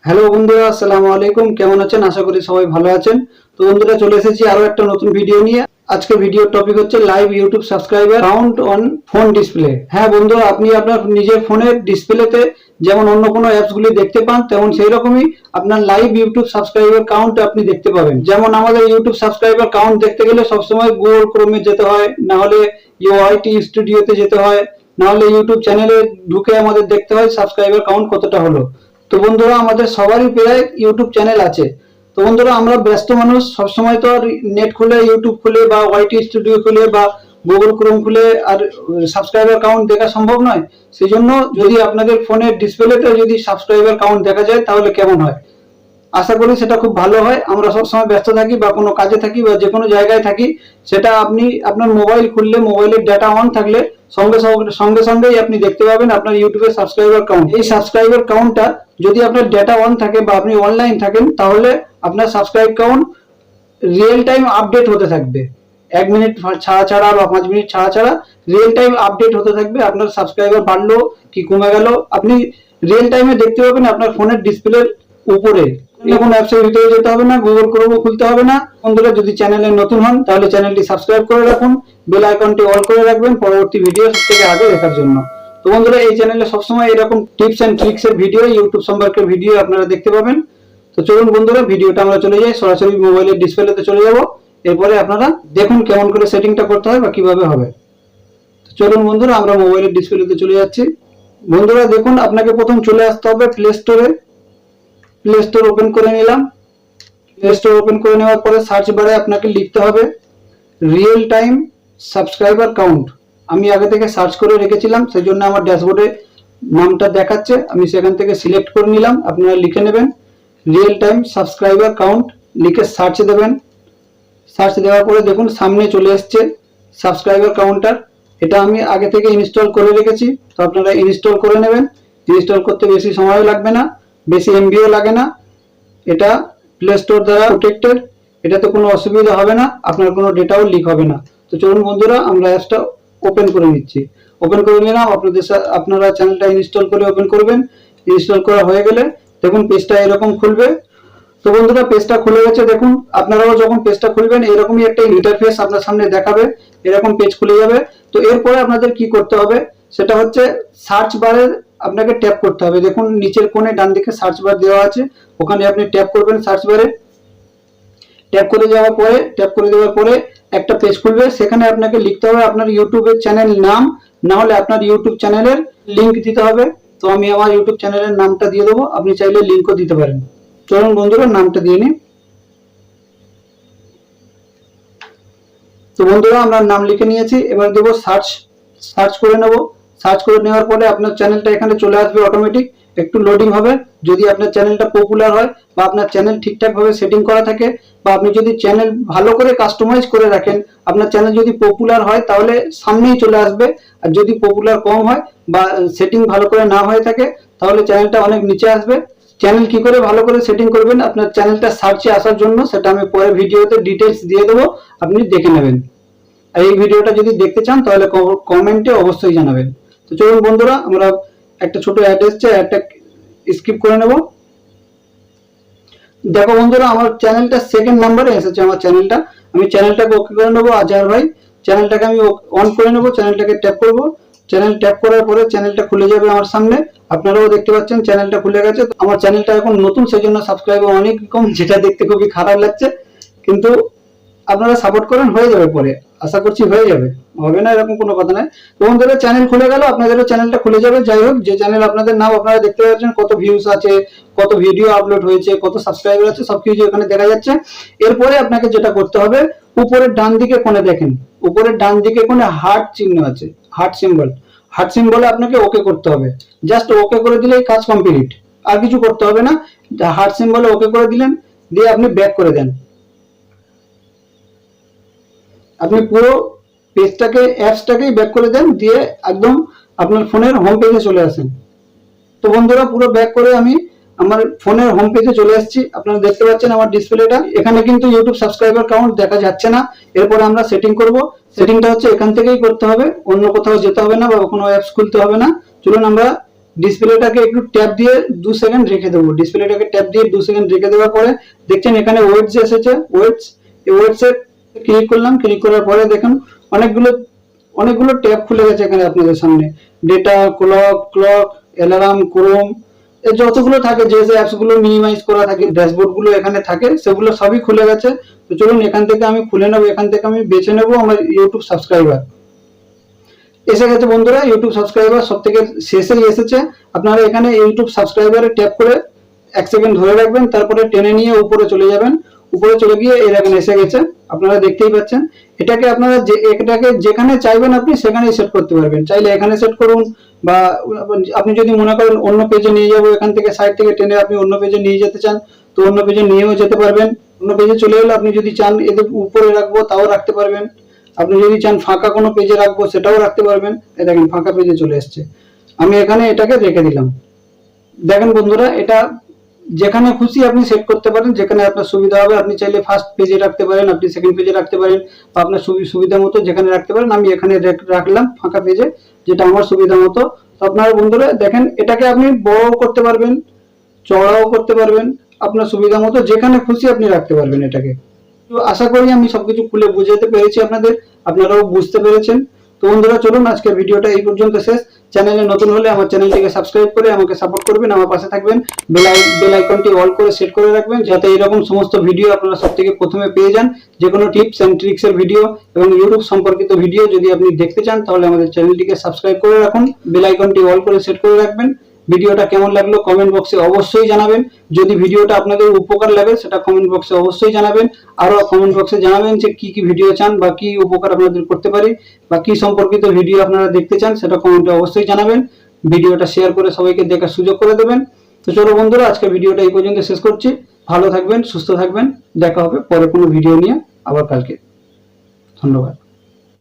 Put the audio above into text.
Hello বন্ধুরা, আসসালামু আলাইকুম। কেমন আছেন? আশা করি সবাই ভালো আছেন। তো বন্ধুরা, চলে এসেছি আরো একটা নতুন ভিডিও নিয়ে। আজকে ভিডিওর টপিক হচ্ছে live YouTube subscriber count on phone display. হ্যাঁ বন্ধুরা, আপনি আপনার নিজের ফোনের ডিসপ্লেতে যেমন অন্য কোনো অ্যাপসগুলি দেখতে পান, তেমন সেই রকমই আপনার লাইভ ইউটিউব সাবস্ক্রাইবার কাউন্ট আপনি দেখতে পাবেন। যেমন আমাদের ইউটিউব সাবস্ক্রাইবার কাউন্ট দেখতে গেলে সবসময় গুগল ক্রোমে যেতে হয়, না হলে ইউআইটি স্টুডিওতে যেতে হয়, না হলে ইউটিউব চ্যানেলে ঢুকে আমাদের দেখতে হয় সাবস্ক্রাইবার কাউন্ট কতটা হলো। তো বন্ধুরা, আমাদের সবারই প্রায় ইউটিউব চ্যানেল আছে। তো বন্ধুরা, আমরা ব্যস্ত মানুষ, সবসময় তো আর নেট খুলে ইউটিউব খুলে বা ওয়াইটি স্টুডিও খুলে বা গুগল ক্রোম খুলে আর সাবস্ক্রাইবার কাউন্ট দেখা সম্ভব নয়। সেই জন্য যদি আপনাদের ফোনের ডিসপ্লেতে যদি সাবস্ক্রাইবার কাউন্ট দেখা যায় তাহলে কেমন হয়? আশা করি সেটা খুব ভালো হয়। আমরা সবসময় ব্যস্ত থাকি বা কোনো কাজে থাকি বা যে কোনো জায়গায় থাকি, সেটা আপনি আপনার মোবাইল খুললে, মোবাইলের ডাটা অন থাকলে সঙ্গে সঙ্গে সঙ্গেই আপনি দেখতে পাবেন আপনার ইউটিউবের সাবস্ক্রাইবার কাউন্ট। এই সাবস্ক্রাইবার কাউন্টটা যদি আপনার ডাটা অন থাকে বা আপনি অনলাইন থাকেন, তাহলে আপনার subscribe count real time update হতে থাকবে। 1 মিনিট ছাড়া ছাড়া বা 5 মিনিট ছাড়া ছাড়া রিয়েল টাইম আপডেট হতে থাকবে। আপনার সাবস্ক্রাইবার বাড়লো কি কমে গেল আপনি রিয়েল টাইমে দেখতে পাবেন আপনার ফোনের ডিসপ্লের উপরে। এখন অ্যাপসের ভিতরে যেতে হবে না, গুগল ক্রোমও খুলতে হবে না। বন্ধুরা, যদি চ্যানেলে নতুন হন তাহলে চ্যানেলটি সাবস্ক্রাইব করে রাখুন, বেল আইকনটি অল করে রাখবেন পরবর্তী ভিডিও সবথেকে আগে দেখার জন্য। তো বন্ধুরা, এই চ্যানেলে সবসময় এরকম টিপস এন্ড ট্রিক্স এর ভিডিও, ইউটিউব সম্পর্কের ভিডিও আপনারা দেখতে পাবেন। তো চলুন বন্ধুরা, ভিডিওটা আমরা চলে যাই, সরাসরি মোবাইলের ডিসপ্লেতে চলে যাব। এরপরে আপনারা দেখুন কেমন করে সেটিংটা করতে হয় বা কিভাবে হবে। তো চলুন বন্ধুরা, আমরা মোবাইলের ডিসপ্লেতে চলে যাচ্ছি। বন্ধুরা দেখুন, আপনাকে প্রথম চলে আসতে হবে প্লে স্টোরে। প্লে স্টোর ওপেন করে নিলাম। প্লে স্টোর ওপেন করে নেওয়ার পরে সার্চ বারে আপনাকে লিখতে হবে রিয়েল টাইম সাবস্ক্রাইবার কাউন্ট। আমি আগে থেকে সার্চ করে রেখেছিলাম, সেই জন্য আমার ড্যাশবোর্ডে নামটা দেখাচ্ছে, আমি সেখান থেকে সিলেক্ট করে নিলাম। আপনারা লিখে নেবেন রিয়েল টাইম সাবস্ক্রাইবার কাউন্ট, লিখে সার্চ দেবেন। সার্চ দেওয়ার পরে দেখুন সামনে চলে এসছে সাবস্ক্রাইবার কাউন্টার। এটা আমি আগে থেকে ইনস্টল করে রেখেছি, তো আপনারা ইনস্টল করে নেবেন। ইনস্টল করতে বেশি সময় লাগবে না, বেশি এমবিও লাগে না। এটা প্লে স্টোর দ্বারা প্রোটেক্টেড, এটাতে কোনো অসুবিধা হবে না, আপনার কোনো ডেটাও লিক হবে না। তো চলুন বন্ধুরা, আমরা অ্যাপসটা ওপেন করে নিচ্ছি। ওপেন করে নিলাম। আপনারা চ্যানেলটা ইনস্টল করে ওপেন করবেন। ইনস্টল করা হয়ে গেলে দেখুন পেজটা এরকম খুলবে। তো বন্ধুরা, পেজটা খুলে গেছে। দেখুন আপনারাও যখন পেজটা খুলবেন এরকমই একটা ইন্টারফেস আপনার সামনে দেখাবে, এরকম পেজ খুলে যাবে। তো এরপরে আপনাদের কি করতে হবে সেটা হচ্ছে সার্চ বারে আপনাকে ট্যাপ করতে হবে। দেখুন নিচের কোণে ডান দিকে সার্চ বার দেওয়া আছে, ওখানে আপনি ট্যাপ করবেন সার্চ বারে। ট্যাপ করে দেওয়ার পরে একটা পেজ খুলবে, সেখানে আপনাকে লিখতে হবে আপনার ইউটিউবের চ্যানেল নাম, না হলে আপনার ইউটিউব চ্যানেলের লিংক দিতে হবে। তো আমি আমার ইউটিউব চ্যানেলের নামটা দিয়ে দেবো, আপনি চাইলে লিংকও দিতে পারেন। চলুন বন্ধুরা, নামটা দিয়ে নিই। তো বন্ধুরা, আমরা নাম লিখে নিয়েছি, এবার দেবো সার্চ। সার্চ করে নেব। সার্চ করে নেওয়ার পরে আপনার চ্যানেলটা এখানে চলে আসবে অটোমেটিক। একটু লোডিং হবে। যদি আপনার চ্যানেলটা পপুলার হয় বা আপনার চ্যানেল ঠিকঠাক ভাবে সেটিং করা থাকে, বা আপনি যদি চ্যানেল ভালো করে কাস্টমাইজ করে রাখেন, আপনার চ্যানেল যদি পপুলার হয় তাহলে সামনেই চলে আসবে। আর যদি পপুলার কম হয় বা সেটিং ভালো করে না হয়ে থাকে, তাহলে চ্যানেলটা অনেক নিচে আসবে। চ্যানেল কি করে ভালো করে সেটিং করবেন আপনার চ্যানেলটা সার্চে আসার জন্য, সেটা আমি পরে ভিডিওতে ডিটেলস দিয়ে দেবো, আপনি দেখে নেবেন। আর এই ভিডিওটা যদি দেখতে চান তাহলে কমেন্টে অবশ্যই জানাবেন। তো চলুন বন্ধুরা, আমরা একটা ছোট অ্যাড এসছে, অ্যাডটা স্কিপ করে নেব। দেখো বন্ধুরা, আমার চ্যানেলটা সেকেন্ড নাম্বারে এসেছে। আমার চ্যানেলটা, আমি চ্যানেলটাকে ওকে করে নেবো। আজহার ভাই, চ্যানেলটাকে আমি অন করে নেবো। চ্যানেলটাকে ট্যাপ করব। চ্যানেল ট্যাপ করার পরে চ্যানেলটা খুলে যাবে আমার সামনে। আপনারাও দেখতে পাচ্ছেন চ্যানেলটা খুলে গেছে। আমার চ্যানেলটা এখন নতুন, সেই জন্য সাবস্ক্রাইবার অনেক কম, যেটা দেখতে খুবই খারাপ লাগছে, কিন্তু আপনারা সাপোর্ট করেন, হয়ে যাবে পরে, আশা করছি হয়ে যাবে। হবে না এরকম কোনো কথা নাই। তো বন্ধুরা, চ্যানেল খুলে গেল, আপনাদেরও চ্যানেলটা খুলে যাবে। যাই হোক, যে চ্যানেল আপনাদের নাম, আপনারা দেখতে পাচ্ছেন কত ভিউজ আছে, কত ভিডিও আপলোড হয়েছে, কত সাবস্ক্রাইবার আছে, সবকিছু এখানে দেখা যাচ্ছে। এরপরে আপনাকে যেটা করতে হবে, উপরের ডান দিকে কোণে দেখেন, উপরের ডান দিকে কোণে হার্ট চিহ্ন আছে, হার্ট সিম্বল। হার্ট সিম্বলে আপনাকে ওকে করতে হবে। জাস্ট ওকে করে দিলেই কাজ কমপ্লিট, আর কিছু করতে হবে না। হার্ট সিম্বলে ওকে করে দিলেন, দিয়ে আপনি ব্যাক করে দেন। আপনি পুরো পেজটাকে, অ্যাপসটাকেই ব্যাক করে দেন, দিয়ে একদম আপনার ফোনের হোম পেজে চলে আসেন। তো বন্ধুরা, পুরো ব্যাক করে আমি আমার ফোনের হোম পেজে চলে আসছি। আপনারা দেখতে পাচ্ছেন আমার ডিসপ্লেটা, এখানে কিন্তু ইউটিউব সাবস্ক্রাইবার কাউন্ট দেখা যাচ্ছে না। এরপরে আমরা সেটিং করব। সেটিংটা হচ্ছে এখান থেকেই করতে হবে, অন্য কোথাও যেতে হবে না বা কোনো অ্যাপস খুলতে হবে না। চলুন আমরা ডিসপ্লেটাকে একটু ট্যাপ দিয়ে 2 সেকেন্ড রেখে দেবো। ডিসপ্লেটাকে ট্যাপ দিয়ে 2 সেকেন্ড রেখে দেওয়ার পরে দেখছেন এখানে ওয়েটস এসেছে, ওয়েটস, এই ওয়েটসে ক্লিক করলাম। ক্লিক করার পরে দেখুন অনেকগুলো ট্যাব খুলে গেছে এখানে আপনাদের সামনে। ডেটা, ক্লক, অ্যালার্ম, ক্রোম, এই যতগুলো থাকে, যে অ্যাপস গুলো মিনিমাইজ করা থাকে, ড্যাশবোর্ড গুলো এখানে থাকে, সেগুলো সবই খুলে গেছে। তো চলুন এখান থেকে আমি খুলে নেবো, এখান থেকে আমি বেছে নেবো আমার ইউটিউব সাবস্ক্রাইবার। এসে গেছে বন্ধুরা, ইউটিউব সাবস্ক্রাইবার সব থেকে শেষেই এসেছে। আপনারা এখানে ইউটিউব সাবস্ক্রাইবারে ট্যাপ করে 1 সেকেন্ড ধরে রাখবেন, তারপরে টেনে নিয়ে উপরে চলে যাবেন। উপরে চলে গিয়ে এই দেখেন এসে গেছে, আপনারা দেখতেই পাচ্ছেন। এটাকে আপনারা এটাকে যেখানে চাইবেন আপনি সেখানেই সেট করতে পারবেন। চাইলে এখানে সেট করুন, বা আপনি যদি মনে করেন অন্য পেজে নিয়ে যাবো, এখান থেকে সাইড থেকে টেনে আপনি অন্য পেজে নিয়ে যেতে চান, তো অন্য পেজে নিয়েও যেতে পারবেন। অন্য পেজে চলে এলে আপনি যদি চান এদের উপরে রাখবো তাও রাখতে পারবেন। আপনি যদি চান ফাঁকা কোনো পেজে রাখবো সেটাও রাখতে পারবেন। এই দেখেন ফাঁকা পেজে চলে এসছে, আমি এখানে এটাকে রেখে দিলাম। দেখেন বন্ধুরা, এটা যেখানে খুশি আপনি সেট করতে পারেন, যেখানে আপনার সুবিধা হবে। আপনি চাইলে ফার্স্ট পেজে রাখতে পারেন, আপনি সেকেন্ড পেজে রাখতে পারেন, বা আপনার সুবিধা মতো যেখানে রাখতে পারেন। আমি এখানে রাখলাম ফাঁকা পেজে, যেটা আমার সুবিধা মতো। তো আপনারা বন্ধুরা দেখেন, এটাকে আপনি বড় করতে পারবেন, চড়াও করতে পারবেন, আপনার সুবিধা মতো যেখানে খুশি আপনি রাখতে পারবেন এটাকে। তো আশা করি আমি সবকিছু খুলে বুঝাতে পেরেছি আপনাদের, আপনারাও বুঝতে পেরেছেন। তো বন্ধুরা চলুন আজকের ভিডিওটা এই পর্যন্ত শেষ। চ্যানেলে নতুন হলে আমার চ্যানেলটিকে সাবস্ক্রাইব করে আমাকে সাপোর্ট করবেন, আমার পাশে থাকবেন। বেল আইকনটি অল করে সেট করে রাখবেন, যাতে এরকম সমস্ত ভিডিও আপনারা সবথেকে প্রথমে পেয়ে যান। যে কোনো টিপস এন্ড ট্রিক্স এর ভিডিও এবং ইউটিউব সম্পর্কিত ভিডিও যদি আপনি দেখতে চান, তাহলে আমাদের চ্যানেলটিকে সাবস্ক্রাইব করে রাখুন, বেল আইকনটি অল করে সেট করে রাখবেন। ভিডিওটা কেমন লাগলো কমেন্ট বক্সে অবশ্যই জানাবেন। যদি ভিডিওটা আপনাদের উপকার লাগে সেটা কমেন্ট বক্সে অবশ্যই জানাবেন। আরো কমেন্ট বক্সে জানাবেন যে কি কি ভিডিও চান, বা কি উপকার আপনাদের করতে পারি, বা কি সম্পর্কিত ভিডিও আপনারা দেখতে চান, সেটা কমেন্টে অবশ্যই জানাবেন। ভিডিওটা শেয়ার করে সবাইকে দেখার সুযোগ করে দেবেন। তো চলো বন্ধুরা, আজকে ভিডিওটা এই পর্যন্ত শেষ করছি। ভালো থাকবেন, সুস্থ থাকবেন, দেখা হবে পরে কোনো ভিডিও নিয়ে আবার কালকে। ধন্যবাদ।